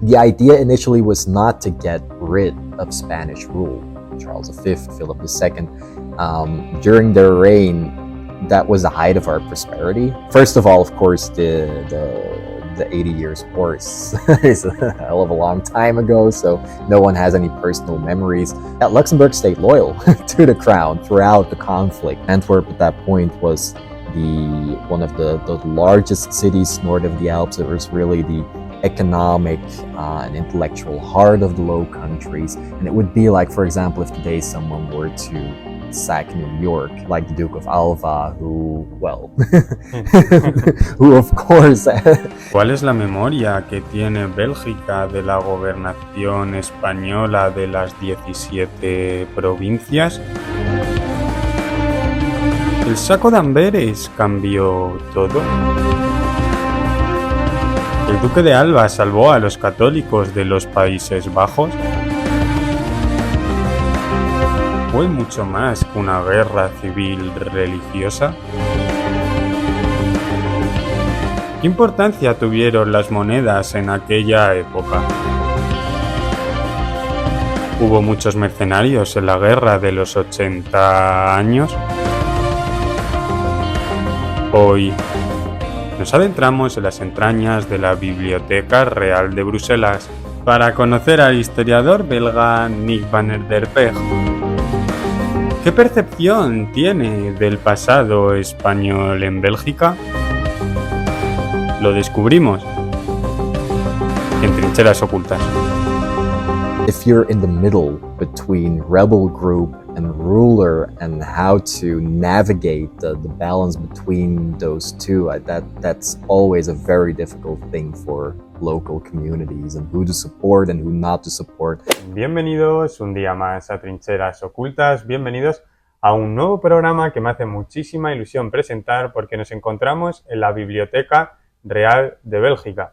The idea initially was not to get rid of Spanish rule. Charles V, Philip II, during their reign, that was the height of our prosperity. First of all, of course, the 80 Years' War is a hell of a long time ago, so no one has any personal memories. Luxembourg stayed loyal to the crown throughout the conflict. Antwerp at that point was one of the largest cities north of the Alps. It was really the economic and intellectual heart of the Low Countries. And it would be like, for example, if today someone were to sack New York, like the Duke of Alva, who of course... ¿Cuál es la memoria que tiene Bélgica de la gobernación española de las 17 provincias? ¿El saco de Amberes cambió todo? ¿El duque de Alba salvó a los católicos de los Países Bajos? ¿Fue mucho más que una guerra civil religiosa? ¿Qué importancia tuvieron las monedas en aquella época? ¿Hubo muchos mercenarios en la guerra de los 80 años? Hoy nos adentramos en las entrañas de la Biblioteca Real de Bruselas para conocer al historiador belga Nick van der Peg. ¿Qué percepción tiene del pasado español en Bélgica? Lo descubrimos en Trincheras Ocultas. If you're in the middle between rebel group and ruler and how to navigate the balance between those two, that's always a very difficult thing for local communities, and who to support and who not to support. Bienvenidos un día más a Trincheras Ocultas, bienvenidos a un nuevo programa que me hace muchísima ilusión presentar porque nos encontramos en la Biblioteca Real de Bélgica.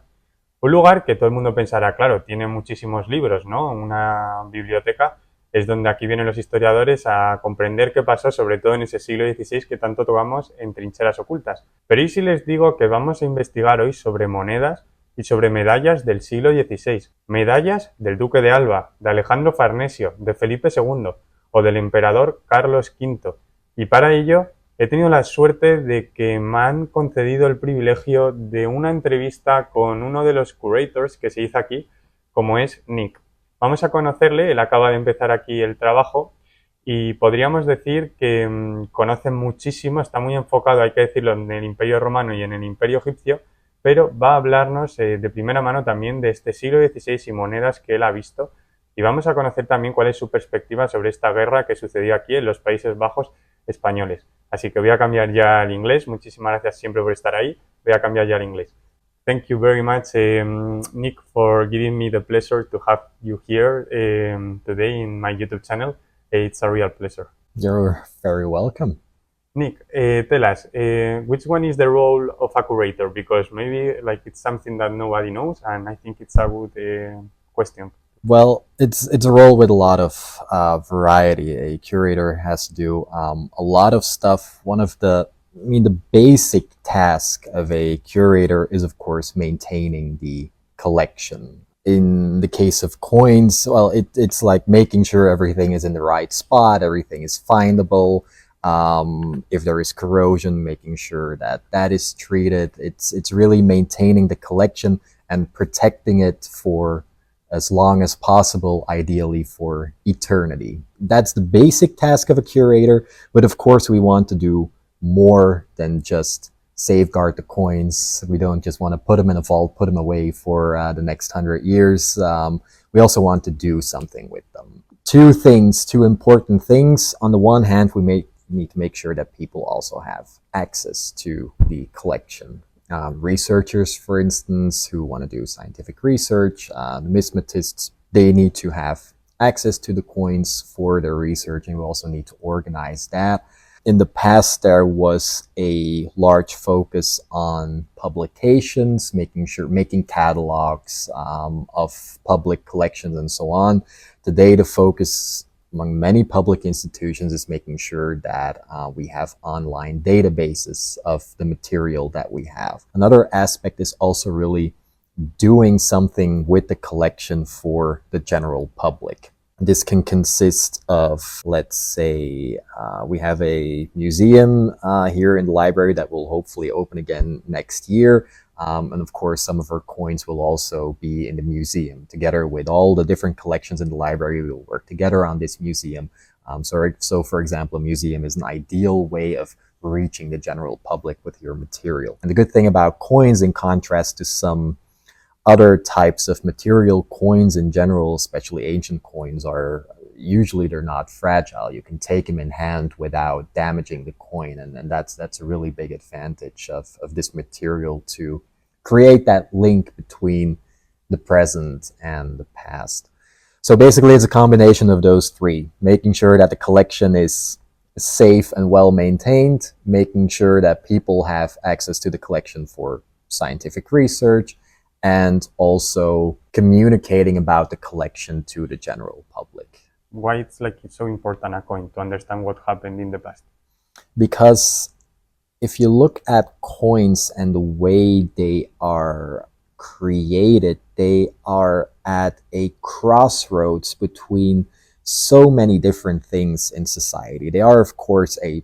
Un lugar que todo el mundo pensará, claro, tiene muchísimos libros, ¿no? Una biblioteca es donde aquí vienen los historiadores a comprender qué pasó, sobre todo en ese siglo XVI que tanto tocamos en Trincheras Ocultas. Pero ¿y si les digo que vamos a investigar hoy sobre monedas y sobre medallas del siglo XVI? Medallas del Duque de Alba, de Alejandro Farnesio, de Felipe II o del emperador Carlos V. Y para ello he tenido la suerte de que me han concedido el privilegio de una entrevista con uno de los curators que se hizo aquí, como es Nick. Vamos a conocerle, él acaba de empezar aquí el trabajo y podríamos decir que conoce muchísimo, está muy enfocado, hay que decirlo, en el Imperio Romano y en el Imperio Egipcio, pero va a hablarnos de primera mano también de este siglo XVI y monedas que él ha visto. Y vamos a conocer también cuál es su perspectiva sobre esta guerra que sucedió aquí en los Países Bajos españoles. Así que voy a cambiar ya al inglés. Muchísimas gracias siempre por estar ahí. Voy a cambiar ya al inglés. Thank you very much, Nick, for giving me the pleasure to have you here today in my YouTube channel. It's a real pleasure. You're very welcome. Nick, tell us, which one is the role of a curator? Because maybe it's something that nobody knows, and I think it's a good question. Well, it's a role with a lot of variety. A curator has to do a lot of stuff. The basic task of a curator is, of course, maintaining the collection. In the case of coins, well, it's like making sure everything is in the right spot, everything is findable. If there is corrosion, making sure that is treated. It's really maintaining the collection and protecting it for as long as possible, ideally for eternity. That's the basic task of a curator, but of course we want to do more than just safeguard the coins. We don't just want to put them in a vault, put them away for the next 100 years. We also want to do something with them. Two important things. On the one hand, we need to make sure that people also have access to the collection. Researchers, for instance, who want to do scientific research, numismatists, they need to have access to the coins for their research, and we also need to organize that. In the past, there was a large focus on publications, making catalogs of public collections and so on. Today, the focus among many public institutions is making sure that we have online databases of the material that we have. Another aspect is also really doing something with the collection for the general public. This can consist of, let's say, we have a museum here in the library that will hopefully open again next year. And of course, some of our coins will also be in the museum. Together with all the different collections in the library, we will work together on this museum. So, for example, a museum is an ideal way of reaching the general public with your material. And the good thing about coins, in contrast to some other types of material, coins in general, especially ancient coins, are usually they're not fragile. You can take them in hand without damaging the coin, and that's a really big advantage of this material to create that link between the present and the past. So basically, it's a combination of those three: making sure that the collection is safe and well maintained, making sure that people have access to the collection for scientific research, and also communicating about the collection to the general public. Why it's so important, a coin, to understand what happened in the past? Because if you look at coins and the way they are created, they are at a crossroads between so many different things in society. They are, of course, an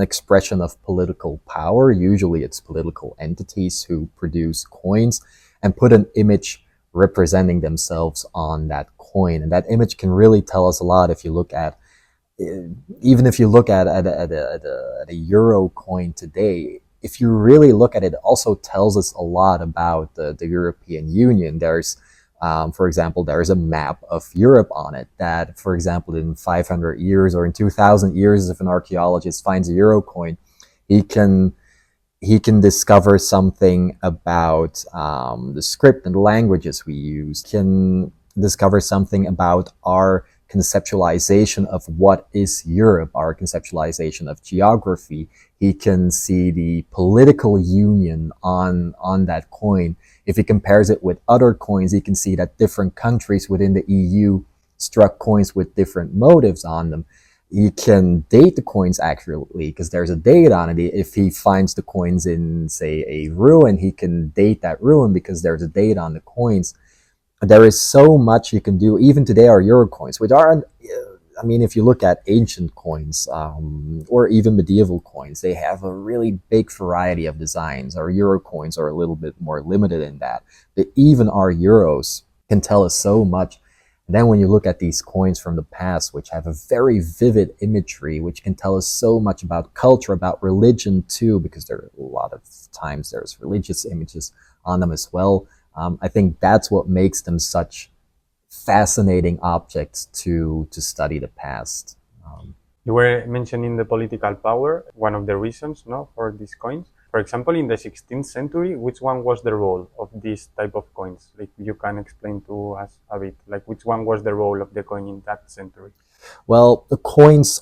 expression of political power. Usually it's political entities who produce coins and put an image representing themselves on that coin. And that image can really tell us a lot if you look at, even if you look at a euro coin today, if you really look at it, it also tells us a lot about the European Union. There's, for example, there's a map of Europe on it that, for example, in 500 years or in 2000 years, if an archaeologist finds a euro coin, he can discover something about the script and the languages we use, can discover something about our conceptualization of what is Europe, our conceptualization of geography. He can see the political union on that coin. If he compares it with other coins, he can see that different countries within the EU struck coins with different motives on them. He can date the coins accurately because there's a date on it. If he finds the coins in, say, a ruin, he can date that ruin because there's a date on the coins. There is so much you can do. Even today, our euro coins, which are, I mean, if you look at ancient coins or even medieval coins, they have a really big variety of designs. Our euro coins are a little bit more limited in that. But even our euros can tell us so much. And then when you look at these coins from the past, which have a very vivid imagery, which can tell us so much about culture, about religion too, because there are a lot of times there's religious images on them as well. I think that's what makes them such fascinating objects to study the past. You were mentioning the political power, one of the reasons, no, for these coins. For example, in the 16th century, which one was the role of this type of coins? Like, you can explain to us a bit, like which one was the role of the coin in that century? Well, the coins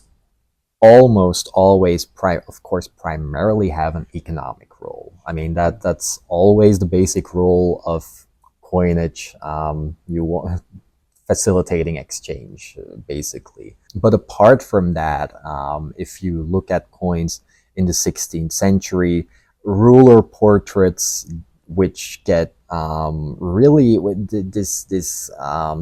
almost always, of course, primarily have an economic role. I mean, that's always the basic role of coinage. You want facilitating exchange, basically. But apart from that, if you look at coins in the 16th century, ruler portraits, which get really this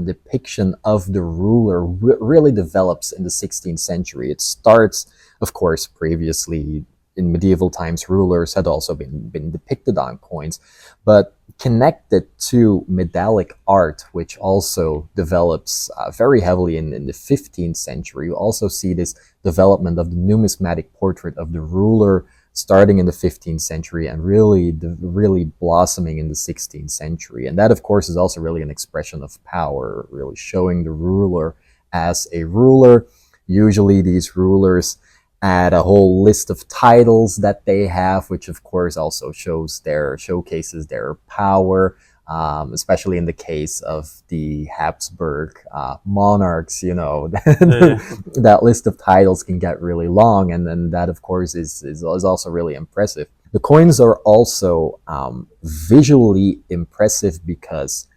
depiction of the ruler really develops in the 16th century. It starts, of course, previously in medieval times, rulers had also been depicted on coins, but connected to medallic art, which also develops very heavily in the 15th century. You also see this development of the numismatic portrait of the ruler starting in the 15th century and really blossoming in the 16th century. And that, of course, is also really an expression of power, really showing the ruler as a ruler. Usually these rulers add a whole list of titles that they have, which of course also showcases their power, especially in the case of the Habsburg monarchs. You know, that list of titles can get really long, and then that of course is also really impressive. The coins are also visually impressive because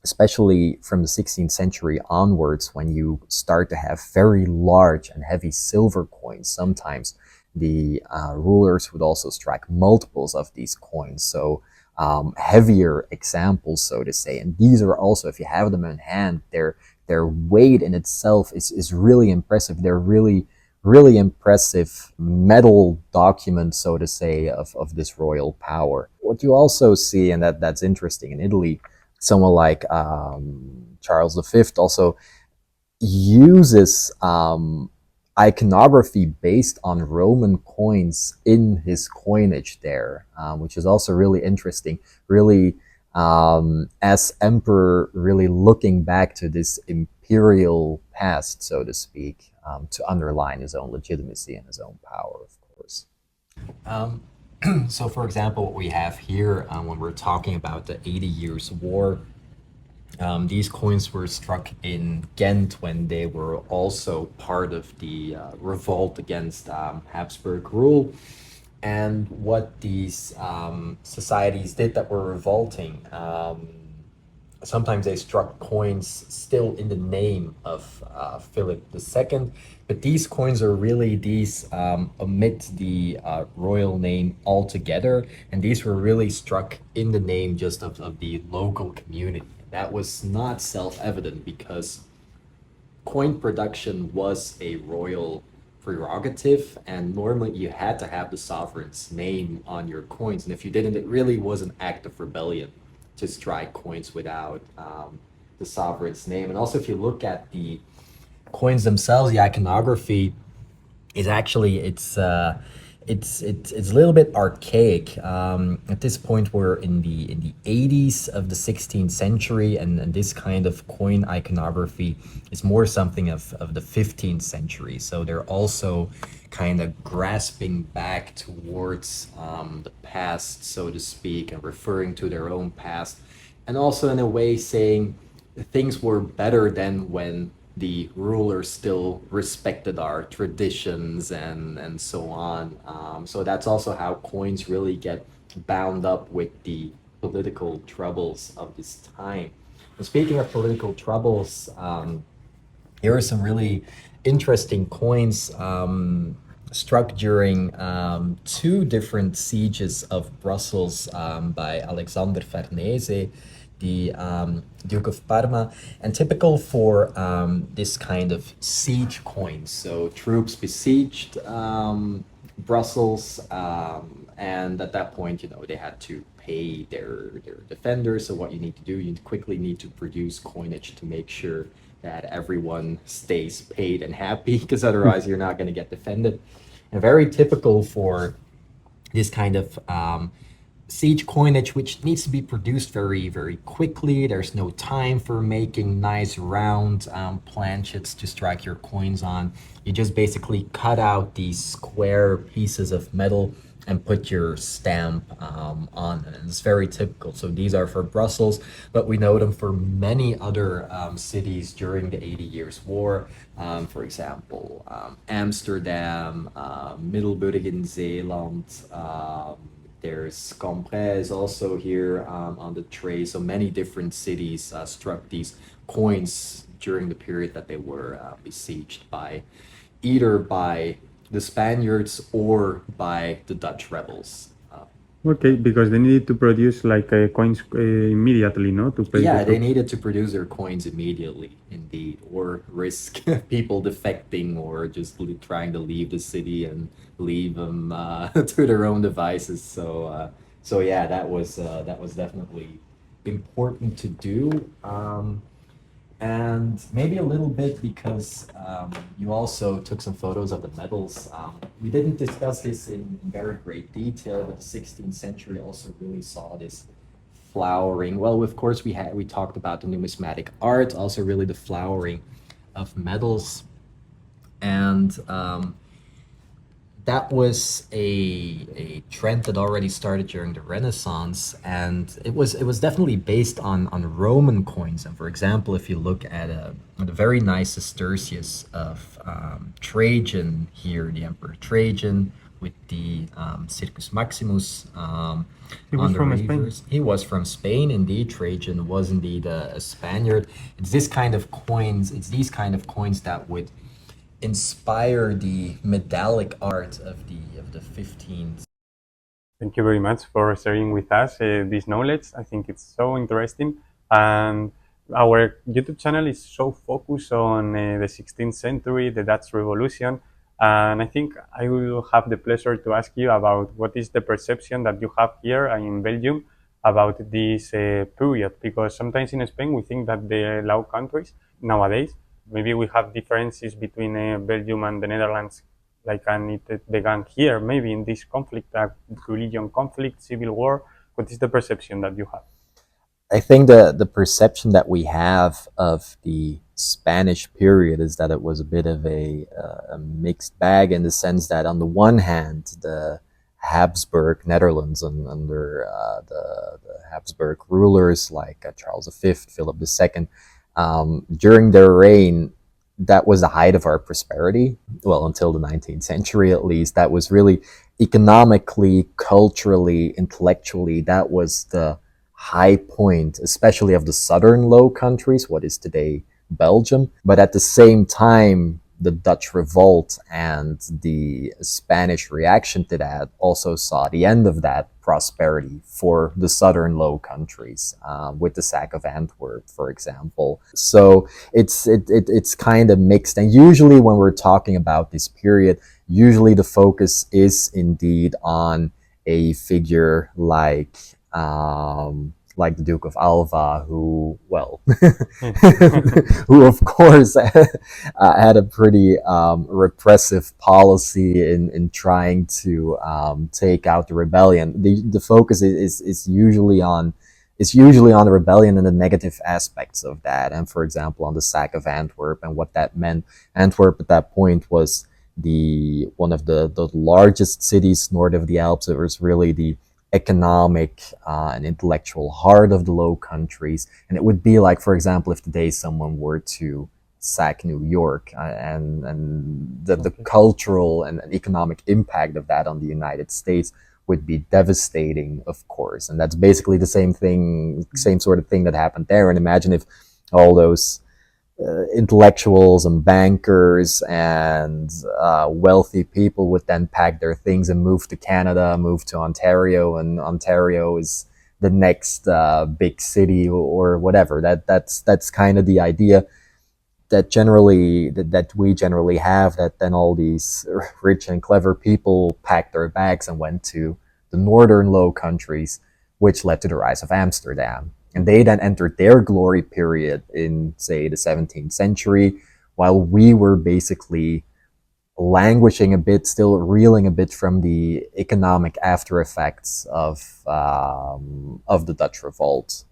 especially from the 16th century onwards, when you start to have very large and heavy silver coins, sometimes the rulers would also strike multiples of these coins. So heavier examples, so to say. And these are also, if you have them in hand, their weight in itself is really impressive. They're really impressive metal documents, so to say, of this royal power. What you also see, and that's interesting in Italy, someone like Charles V also uses iconography based on Roman coins in his coinage there, which is also really interesting. Really, as emperor, really looking back to this imperial past, so to speak, to underline his own legitimacy and his own power, of course. Um, so, for example, what we have here when we're talking about the 80 Years' War, these coins were struck in Ghent when they were also part of the revolt against Habsburg rule. And what these societies did that were revolting, sometimes they struck coins still in the name of Philip II, but these coins are really, these omit the royal name altogether, and these were really struck in the name just of the local community. That was not self-evident because coin production was a royal prerogative, and normally you had to have the sovereign's name on your coins, and if you didn't, it really was an act of rebellion to strike coins without the sovereign's name. And also, if you look at the coins themselves, the iconography is actually, it's a little bit archaic. At this point, we're in the 80s of the 16th century, and this kind of coin iconography is more something of the 15th century. So they're also kind of grasping back towards the past, so to speak, and referring to their own past, and also in a way saying things were better than when the ruler still respected our traditions and so on. So that's also how coins really get bound up with the political troubles of this time. And speaking of political troubles, here are some really interesting coins struck during two different sieges of Brussels by Alexander Farnese, the Duke of Parma, and typical for this kind of siege coins. So troops besieged Brussels, and at that point, they had to pay their defenders. So what you need to do, you quickly need to produce coinage to make sure that everyone stays paid and happy, because otherwise you're not going to get defended. And very typical for this kind of siege coinage, which needs to be produced very, very quickly. There's no time for making nice round planchets to strike your coins on. You just basically cut out these square pieces of metal and put your stamp on it. And it's very typical. So these are for Brussels, but we know them for many other cities during the 80 Years' War. For example, Amsterdam, Middelburg in Zeeland, there's Cambrai is also here on the tray. So many different cities struck these coins during the period that they were besieged by either by the Spaniards or by the Dutch rebels. Okay, because they needed to produce like coins immediately, no? To pay Yeah, the they troops. needed to produce their coins immediately, indeed, or risk people defecting or just trying to leave the city and leave them to their own devices. So yeah, that was definitely important to do. And maybe a little bit because you also took some photos of the medals. We didn't discuss this in very great detail, but the 16th century also really saw this flowering. Well, of course, we talked about the numismatic art, also really the flowering of medals, and that was a trend that already started during the Renaissance, and it was definitely based on Roman coins. And for example, if you look at a very nice sestertius of Trajan here, the Emperor Trajan with the Circus Maximus He was on the from Spain. reverse. He was from Spain, indeed. Trajan was indeed a Spaniard. It's this kind of coins. It's these kind of coins that would inspire the medallic art of the 15th. Thank you very much for sharing with us this knowledge. I think it's so interesting. And our YouTube channel is so focused on the 16th century, the Dutch Revolution. And I think I will have the pleasure to ask you about what is the perception that you have here in Belgium about this period. Because sometimes in Spain we think that the Low Countries nowadays, maybe we have differences between Belgium and the Netherlands, like and it began here, maybe in this conflict, religion conflict, civil war. What is the perception that you have? I think the perception that we have of the Spanish period is that it was a bit of a mixed bag, in the sense that on the one hand, the Habsburg Netherlands under the Habsburg rulers like Charles V, Philip II, during their reign, that was the height of our prosperity. Well, until the 19th century at least, that was really economically, culturally, intellectually, that was the high point, especially of the southern Low Countries, what is today Belgium. But at the same time, the Dutch revolt and the Spanish reaction to that also saw the end of that prosperity for the southern Low Countries, with the sack of Antwerp, for example. So it's kind of mixed. And usually when we're talking about this period, usually the focus is indeed on a figure like the Duke of Alva, who, well, who of course had a pretty repressive policy in trying to take out the rebellion. The focus is usually on the rebellion and the negative aspects of that, and for example on the sack of Antwerp and what that meant. Antwerp at that point was one of the largest cities north of the Alps. It was really the economic and intellectual heart of the Low Countries. And it would be like, for example, if today someone were to sack New York, and the cultural and economic impact of that on the United States would be devastating, of course. And that's basically the same sort of thing that happened there. And imagine if all those intellectuals and bankers and wealthy people would then pack their things and move to Canada, move to Ontario, and Ontario is the next big city or whatever. That's kind of the idea that we generally have, that then all these rich and clever people packed their bags and went to the northern Low Countries, which led to the rise of Amsterdam. And they then entered their glory period in, say, the 17th century, while we were basically languishing a bit, still reeling a bit from the economic after effects of the Dutch revolt.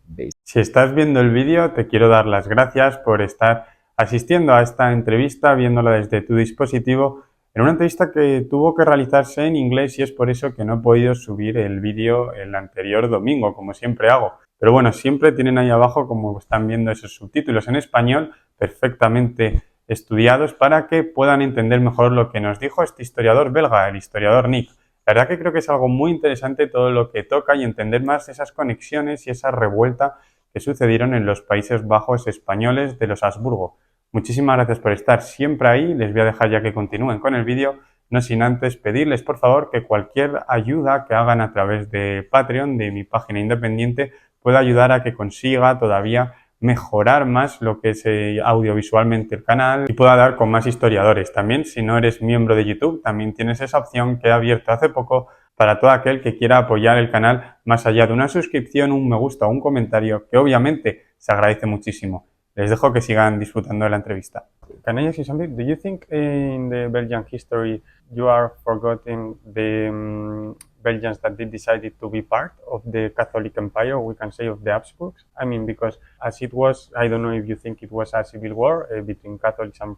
Si estás viendo el vídeo, te quiero dar las gracias por estar asistiendo a esta entrevista, viéndola desde tu dispositivo, en una entrevista que tuvo que realizarse en inglés, y es por eso que no he podido subir el vídeo el anterior domingo, como siempre hago. Pero bueno, siempre tienen ahí abajo, como están viendo, esos subtítulos en español perfectamente estudiados para que puedan entender mejor lo que nos dijo este historiador belga, el historiador Nick. La verdad que creo que es algo muy interesante todo lo que toca, y entender más esas conexiones y esa revuelta que sucedieron en los Países Bajos españoles de los Habsburgo. Muchísimas gracias por estar siempre ahí. Les voy a dejar ya que continúen con el vídeo, no sin antes pedirles por favor que cualquier ayuda que hagan a través de Patreon, de mi página independiente, pueda ayudar a que consiga todavía mejorar más lo que es audiovisualmente el canal y pueda dar con más historiadores. También, si no eres miembro de YouTube, también tienes esa opción que he abierto hace poco para todo aquel que quiera apoyar el canal más allá de una suscripción, un me gusta o un comentario, que obviamente se agradece muchísimo. Les dejo que sigan disfrutando de la entrevista. Can I ask you something? Do you think in the Belgian history you are forgetting the Belgians that they decided to be part of the Catholic Empire, we can say, of the Habsburgs? I mean, because as it was, I don't know if you think it was a civil war between Catholics and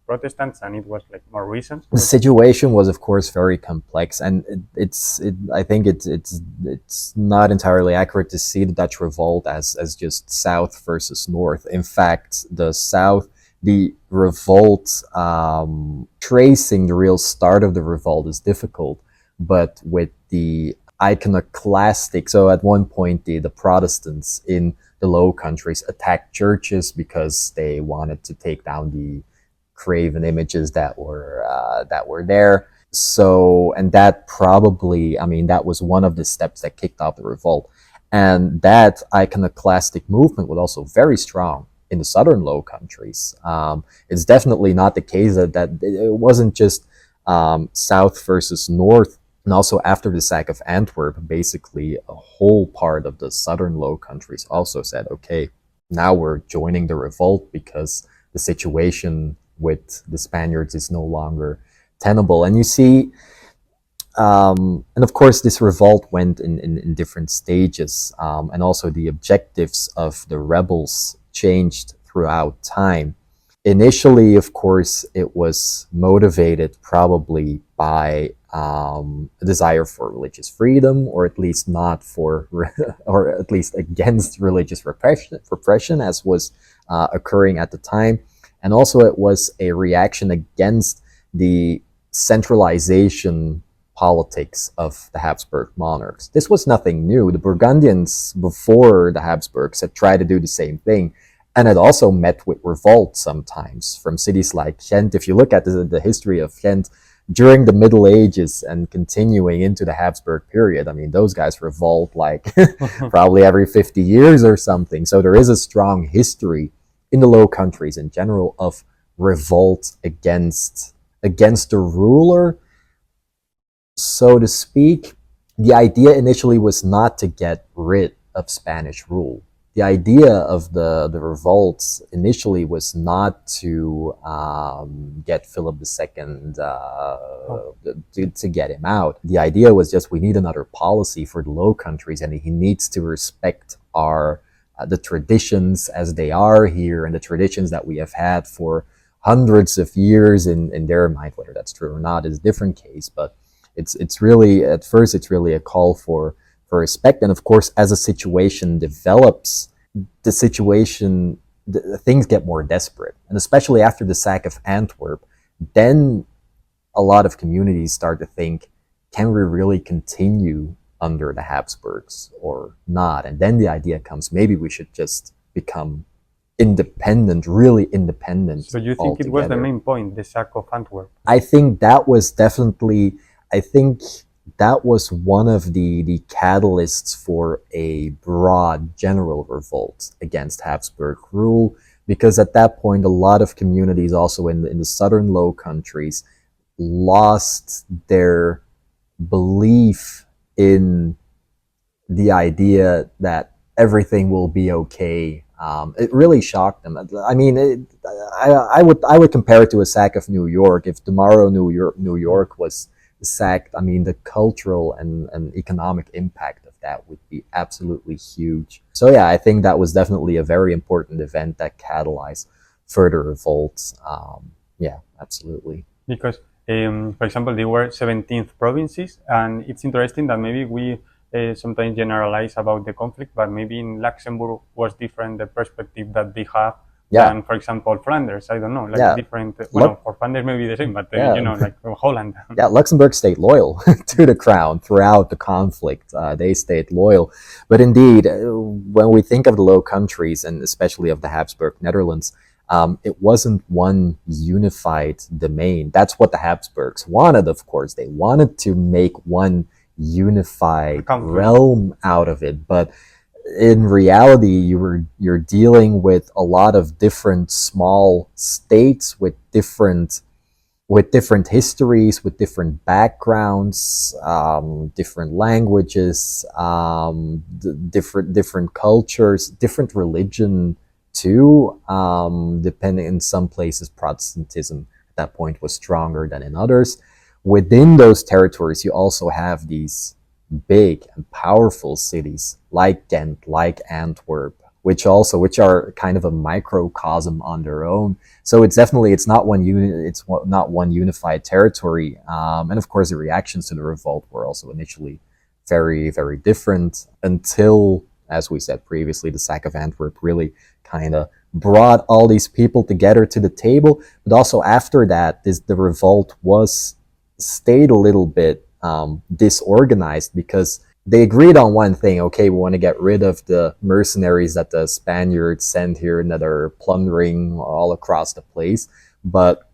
Protestants, and it was like more recent. The situation was, of course, very complex, and I think it's not entirely accurate to see the Dutch revolt as just South versus North. In fact, the revolt, tracing the real start of the revolt is difficult, but with the iconoclastic, so at one point the Protestants in the Low Countries attacked churches because they wanted to take down the craven images that were there. So, and that probably, I mean, that was one of the steps that kicked off the revolt. And that iconoclastic movement was also very strong in the southern Low Countries. It's definitely not the case that it wasn't just south versus north. And also after the sack of Antwerp, basically a whole part of the southern Low Countries also said, okay, now we're joining the revolt because the situation with the Spaniards is no longer tenable. And you see, and of course, this revolt went in different stages, and also the objectives of the rebels changed throughout time. Initially, of course, it was motivated probably by a desire for religious freedom, or at least not for, or at least against religious repression as was occurring at the time. And also, it was a reaction against the centralization politics of the Habsburg monarchs. This was nothing new. The Burgundians, before the Habsburgs, had tried to do the same thing, and it also met with revolt sometimes from cities like Ghent. If you look at the history of Ghent during the Middle Ages and continuing into the Habsburg period, I mean, those guys revolt like probably every 50 years or something. So there is a strong history in the Low Countries in general of revolt against the ruler, so to speak. The idea initially was not to get rid of Spanish rule. The idea of the revolts initially was not to get Philip II to get him out. The idea was just we need another policy for the Low Countries, and he needs to respect our the traditions as they are here, and the traditions that we have had for hundreds of years in their mind. Whether that's true or not is a different case, but it's really, at first, it's really a call for respect. And of course, as a situation develops, things get more desperate. And especially after the sack of Antwerp, then a lot of communities start to think, can we really continue under the Habsburgs or not? And then the idea comes, maybe we should just become independent, really independent. So you think it was the main point, the sack of Antwerp? I think that was definitely, I think that was one of the catalysts for a broad general revolt against Habsburg rule, because at that point a lot of communities also in the southern Low Countries lost their belief in the idea that everything will be okay. It really shocked them. I mean, I would compare it to a sack of New York. If tomorrow New York was sacked, I mean, the cultural and economic impact of that would be absolutely huge. So yeah, I think that was definitely a very important event that catalyzed further revolts. Yeah, absolutely. Because, for example, there were 17 provinces, and it's interesting that maybe we sometimes generalize about the conflict, but maybe in Luxembourg was different, the perspective that they have. Yeah. And for example, Flanders, I don't know, like Yeah. different. Well, for Flanders maybe the same, but Yeah. you know, like Holland. Yeah, Luxembourg stayed loyal to the crown throughout the conflict. They stayed loyal. But indeed, when we think of the Low Countries, and especially of the Habsburg Netherlands, it wasn't one unified domain. That's what the Habsburgs wanted, of course. They wanted to make one unified Country. realm out of it. But in reality, you're dealing with a lot of different small states with different histories, with different backgrounds, different languages, different cultures, different religion too. Depending, in some places, Protestantism at that point was stronger than in others. Within those territories, you also have these big and powerful cities like Ghent, like Antwerp, which are kind of a microcosm on their own. So it's not one not one unified territory. And of course, the reactions to the revolt were also initially very, very different until, as we said previously, the sack of Antwerp really kind of brought all these people together to the table. But also after that, the revolt stayed a little bit disorganized, because they agreed on one thing. Okay, we want to get rid of the mercenaries that the Spaniards send here and that are plundering all across the place. But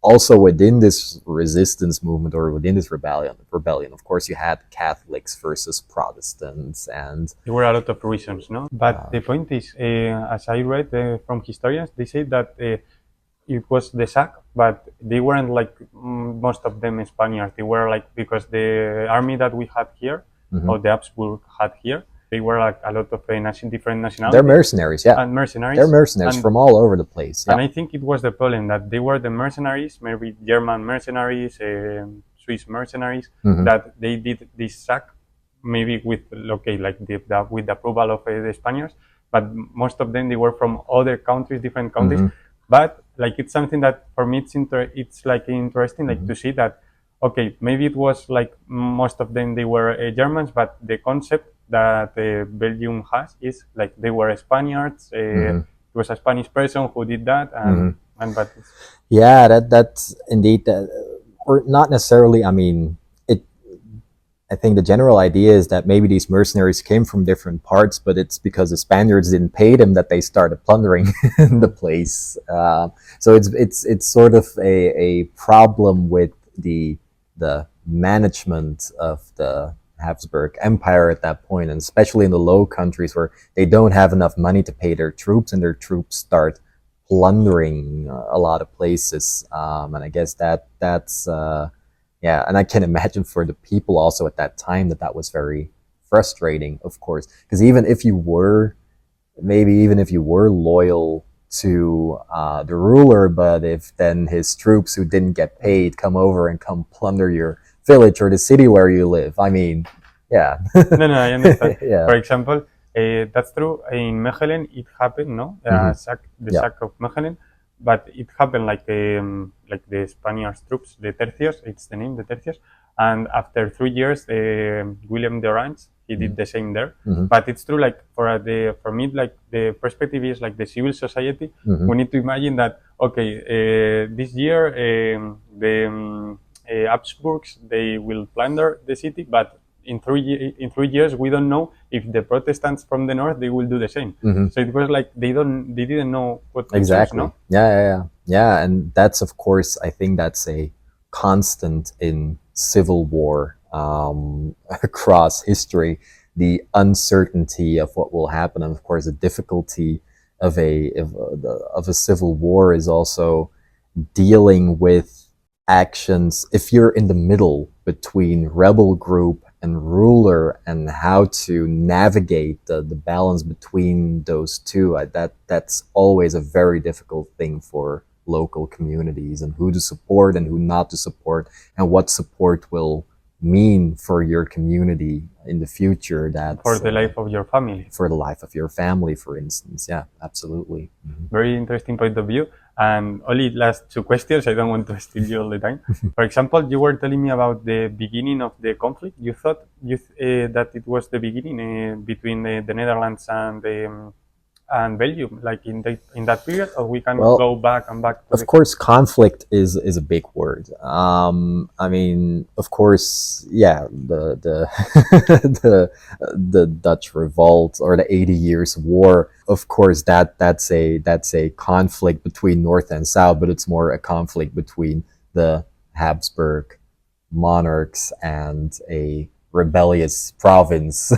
also within this resistance movement or within this rebellion, of course, you had Catholics versus Protestants, and There were a lot of reasons, no? But the point is, as I read from historians, they say that it was the sack, but they weren't like most of them Spaniards. They were like, because the army that we had here, or the Habsburg had here, they were like a lot of different nationalities. they're mercenaries, yeah. And mercenaries. They're mercenaries And- from all over the place. Yeah. And I think it was the problem that they were the mercenaries, maybe German mercenaries, Swiss mercenaries, that they did this sack, maybe with with the approval of the Spaniards, but most of them they were from other countries, different countries. But like it's something that for me it's like interesting, like to see that okay, maybe it was like most of them they were Germans, but the concept that Belgium has is like they were Spaniards. It was a Spanish person who did that, and but Yeah, that's indeed, or not necessarily. I mean, I think the general idea is that maybe these mercenaries came from different parts, but it's because the Spaniards didn't pay them that they started plundering the place. So it's sort of a problem with the management of the Habsburg Empire at that point, and especially in the Low Countries where they don't have enough money to pay their troops, and their troops start plundering a lot of places. And I guess that's yeah, and I can imagine for the people also at that time that was very frustrating, of course, because even if you were loyal to the ruler, but if then his troops who didn't get paid come over and come plunder your village or the city where you live, I mean, yeah. no, I understand. Yeah. For example, that's true. In Mechelen, it happened, no? Sack of Mechelen, but it happened like the Spanish troops, the tercios. It's the name, the tercios. And after 3 years, William de Orange, he did the same there. But it's true, like for me, like the perspective is like the civil society. We need to imagine that okay, this year the Habsburgs they will plunder the city, but in 3 years we don't know if the Protestants from the north they will do the same. So it was like they didn't know what to Exactly. choose, no? Yeah, and that's, of course, I think that's a constant in civil war across history, the uncertainty of what will happen, and of course the difficulty of a civil war is also dealing with actions if you're in the middle between rebel group and ruler, and how to navigate the balance between those two. That's always a very difficult thing for local communities, and who to support and who not to support, and what support will mean for your community in the future. That For the life of your family. For the life of your family, for instance. Yeah, absolutely. Very interesting point of view. And only last 2 questions. I don't want to steal you all the time. For example, you were telling me about the beginning of the conflict. You thought that it was the beginning between the Netherlands and Belgium, like in that period, or we can go back and back to of course, conflict is a big word. I mean, of course, yeah, the the Dutch Revolt or the 80 Years War. Of course, that's a conflict between North and South, but it's more a conflict between the Habsburg monarchs and a rebellious province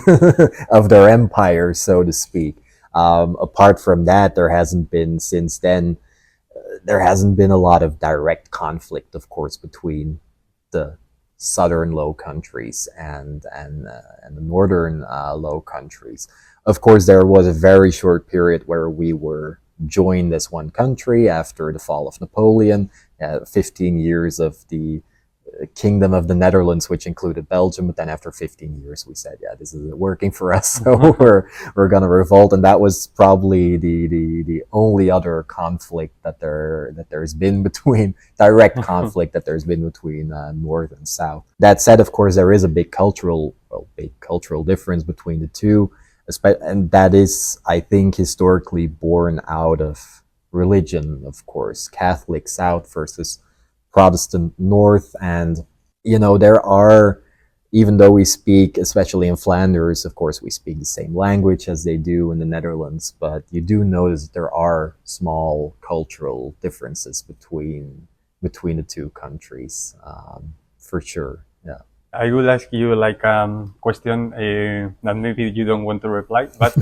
of their empire, so to speak. Apart from that, there hasn't been since then. There hasn't been a lot of direct conflict, of course, between the southern Low Countries and the northern Low Countries. Of course, there was a very short period where we were joined as one country after the fall of Napoleon. 15 years of the Kingdom of the Netherlands, which included Belgium, but then after 15 years we said, yeah, this isn't working for us, so we're gonna revolt. And that was probably the only other conflict that there's been between direct conflict that there's been between North and South. That said, of course, there is a big cultural difference between the two, and that is, I think, historically born out of religion. Of course, Catholic South versus Protestant North. And there are, even though we speak, especially in Flanders, of course we speak the same language as they do in the Netherlands, but you do notice there are small cultural differences between between the two countries, for sure. Yeah. I will ask you like question that maybe you don't want to reply, but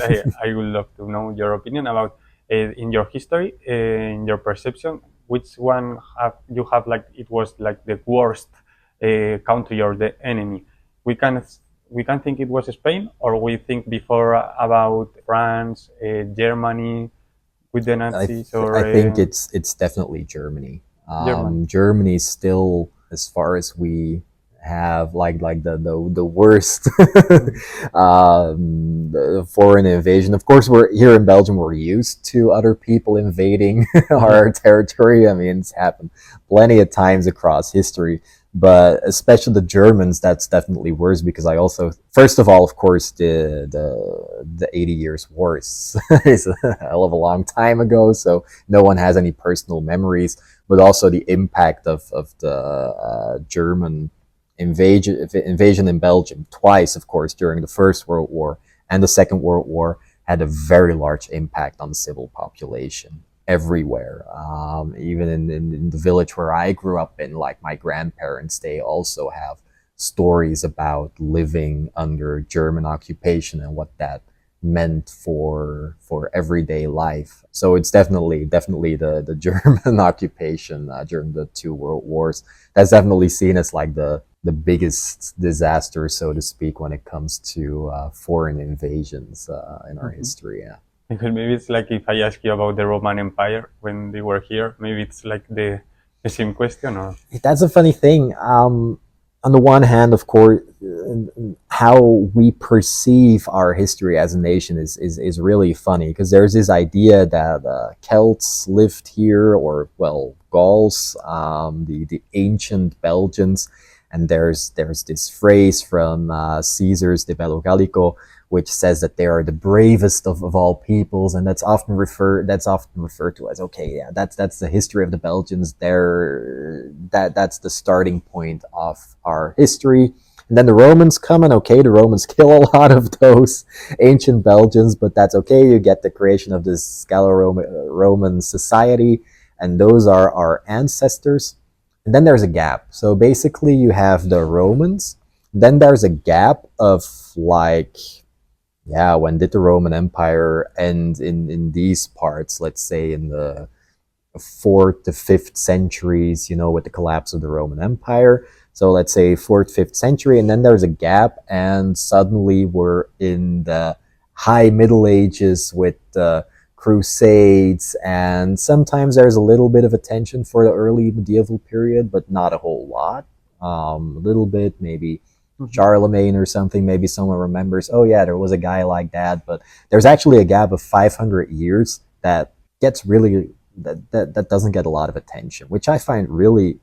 I would love to know your opinion about in your history, in your perception, which one have you have like it was like the worst country or the enemy? We can we can think it was Spain, or we think before about France, Germany with the Nazis, or I think it's definitely Germany. Germany. Germany still, as far as we have like the worst the foreign invasion. Of course, we're here in Belgium. We're used to other people invading our territory. I mean, it's happened plenty of times across history. But especially the Germans, that's definitely worse because I also, first of all, of course, the 80 Years' War is a hell of a long time ago, so no one has any personal memories. But also the impact of the German invasion in Belgium twice, of course, during the First World War and the Second World War, had a very large impact on the civil population everywhere. Even in the village where I grew up in, like my grandparents, they also have stories about living under German occupation and what that meant for everyday life. So it's definitely the German occupation during the two world wars. That's definitely seen as like the biggest disaster, so to speak, when it comes to foreign invasions in our history. Yeah. Because maybe it's like if I ask you about the Roman Empire when they were here, maybe it's like the same question, or That's a funny thing. On the one hand, of course, how we perceive our history as a nation is really funny because there's this idea that Celts lived here, or well, Gauls, the ancient Belgians, and there's this phrase from Caesar's De Bello Gallico, which says that they are the bravest of all peoples, and that's often referred to as, okay, yeah, that's the history of the Belgians. That's the starting point of our history. And then the Romans come, and okay, the Romans kill a lot of those ancient Belgians, but that's okay. You get the creation of this Gallo-Roman society, and those are our ancestors. And then there's a gap. So basically, you have the Romans. Then there's a gap of like, yeah, when did the Roman Empire end in these parts? Let's say in the 4th to 5th centuries, with the collapse of the Roman Empire. So let's say 4th, 5th century, and then there's a gap, and suddenly we're in the High Middle Ages with the Crusades, and sometimes there's a little bit of attention for the early medieval period, but not a whole lot. A little bit, maybe Charlemagne or something. Maybe someone remembers, oh yeah, there was a guy like that, but there's actually a gap of 500 years that gets really that doesn't get a lot of attention, which I find really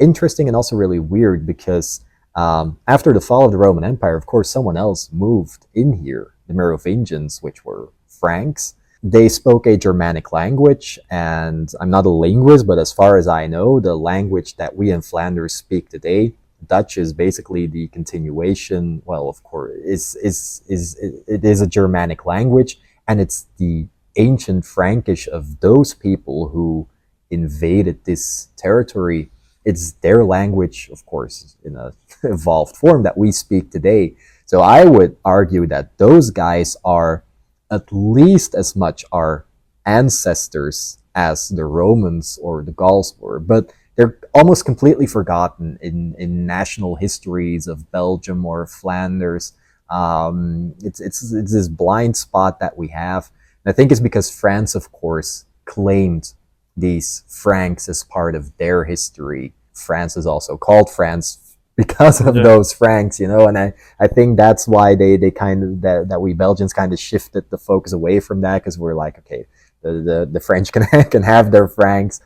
interesting and also really weird because after the fall of the Roman Empire, of course, someone else moved in here, the Merovingians, which were Franks. They spoke a Germanic language, and I'm not a linguist, but as far as I know, the language that we in Flanders speak today, Dutch, is basically the continuation. Well, of course, it is a Germanic language, and it's the ancient Frankish of those people who invaded this territory. It's their language, of course, in a evolved form that we speak today. So I would argue that those guys are at least as much our ancestors as the Romans or the Gauls were, but they're almost completely forgotten in national histories of Belgium or Flanders. It's this blind spot that we have. And I think it's because France, of course, claimed these Franks as part of their history. France is also called France because of those Franks, and I think that's why they kind of that we Belgians kind of shifted the focus away from that, because we're like, okay, the French can have their Franks.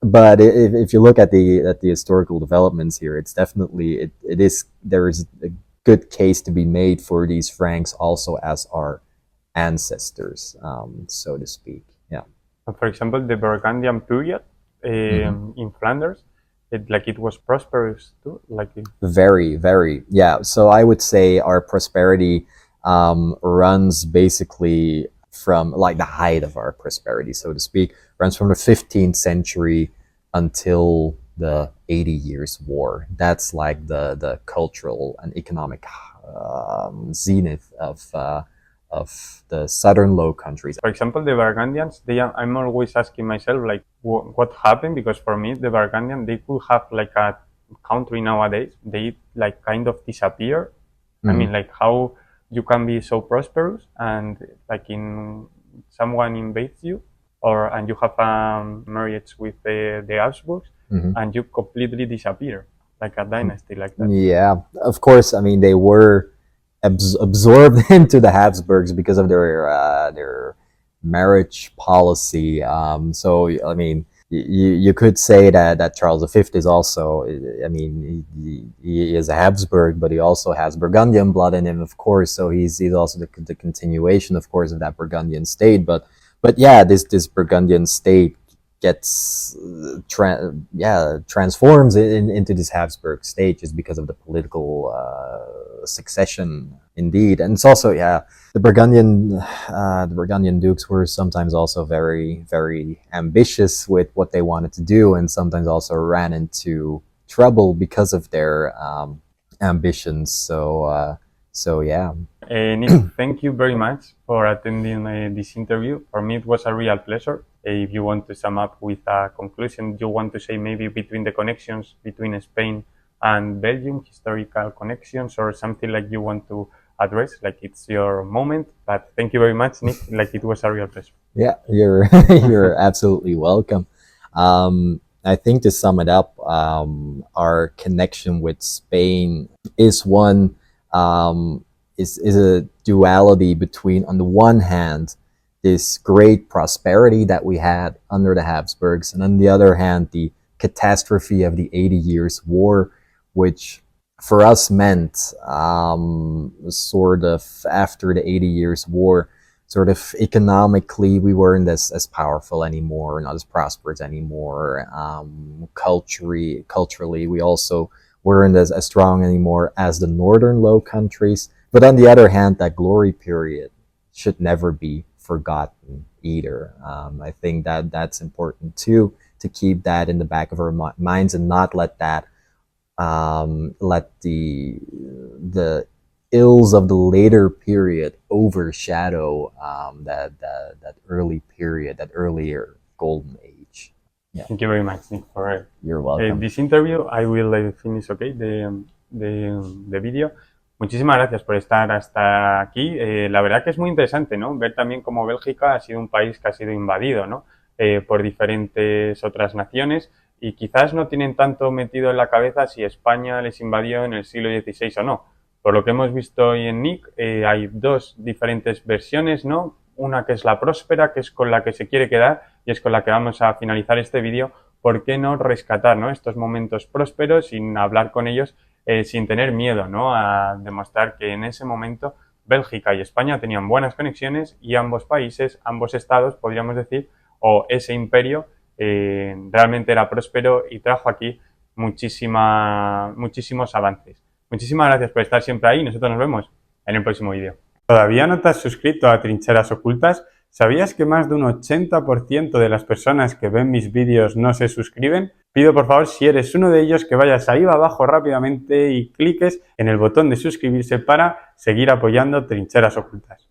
But if you look at the historical developments here, it's definitely there is a good case to be made for these Franks also as our ancestors, so to speak. Yeah. For example, the Burgundian period in Flanders, it was prosperous too, very, very, yeah. So I would say our prosperity runs basically from, like, the height of our prosperity, so to speak, runs from the 15th century until the 80 Years' War. That's like the cultural and economic zenith of the southern Low Countries. For example, the Burgundians, I'm always asking myself, like, what happened? Because for me, the Burgundian, they could have like a country nowadays. They like kind of disappear. I mean, like how you can be so prosperous and like someone invades you, and you have a marriage with the Habsburgs, and you completely disappear, like a dynasty like that. Yeah, of course. I mean, they were absorbed into the Habsburgs because of their marriage policy. So I mean, you could say that Charles V is also. I mean, he is a Habsburg, but he also has Burgundian blood in him, of course. So he's also the continuation, of course, of that Burgundian state. But yeah, this Burgundian state gets transforms into this Habsburg state just because of the political succession, indeed. And it's also the Burgundian dukes were sometimes also very ambitious with what they wanted to do, and sometimes also ran into trouble because of their ambitions. So yeah. Nick, thank you very much for attending this interview. For me, it was a real pleasure. If you want to sum up with a conclusion, you want to say maybe between the connections between Spain and Belgium, historical connections, or something like you want to address, like it's your moment. But thank you very much, Nick. Like it was a real pleasure. Yeah, you're you're absolutely welcome. I think to sum it up, our connection with Spain is one is a duality between, on the one hand, this great prosperity that we had under the Habsburgs, and on the other hand, the catastrophe of the 80 Years' War, which for us meant sort of after the 80 Years' War, sort of economically we weren't as powerful anymore, not as prosperous anymore. Culturally, we also weren't as strong anymore as the northern Low Countries. But on the other hand, that glory period should never be forgotten either. I think that's important too, to keep that in the back of our minds and not let that let the ills of the later period overshadow that early period, that earlier golden age. Yeah. Thank you very much, Nick, for You're welcome. This interview. I will finish, the video. Muchísimas gracias por estar hasta aquí. La verdad que es muy interesante, ¿no? Ver también cómo Bélgica ha sido un país que ha sido invadido, ¿no? Por diferentes otras naciones, y quizás no tienen tanto metido en la cabeza si España les invadió en el siglo XVI o no. Por lo que hemos visto hoy en Nick, hay dos diferentes versiones, ¿no? Una que es la próspera, que es con la que se quiere quedar y es con la que vamos a finalizar este vídeo. ¿Por qué no rescatar, ¿no?, estos momentos prósperos sin hablar con ellos, sin tener miedo, ¿no?, a demostrar que en ese momento Bélgica y España tenían buenas conexiones y ambos países, ambos estados, podríamos decir, o ese imperio realmente era próspero y trajo aquí muchísimos avances. Muchísimas gracias por estar siempre ahí. Nosotros nos vemos en el próximo vídeo. ¿Todavía no te has suscrito a Trincheras Ocultas? ¿Sabías que más de un 80% de las personas que ven mis vídeos no se suscriben? Pido por favor, si eres uno de ellos, que vayas ahí abajo rápidamente y cliques en el botón de suscribirse para seguir apoyando Trincheras Ocultas.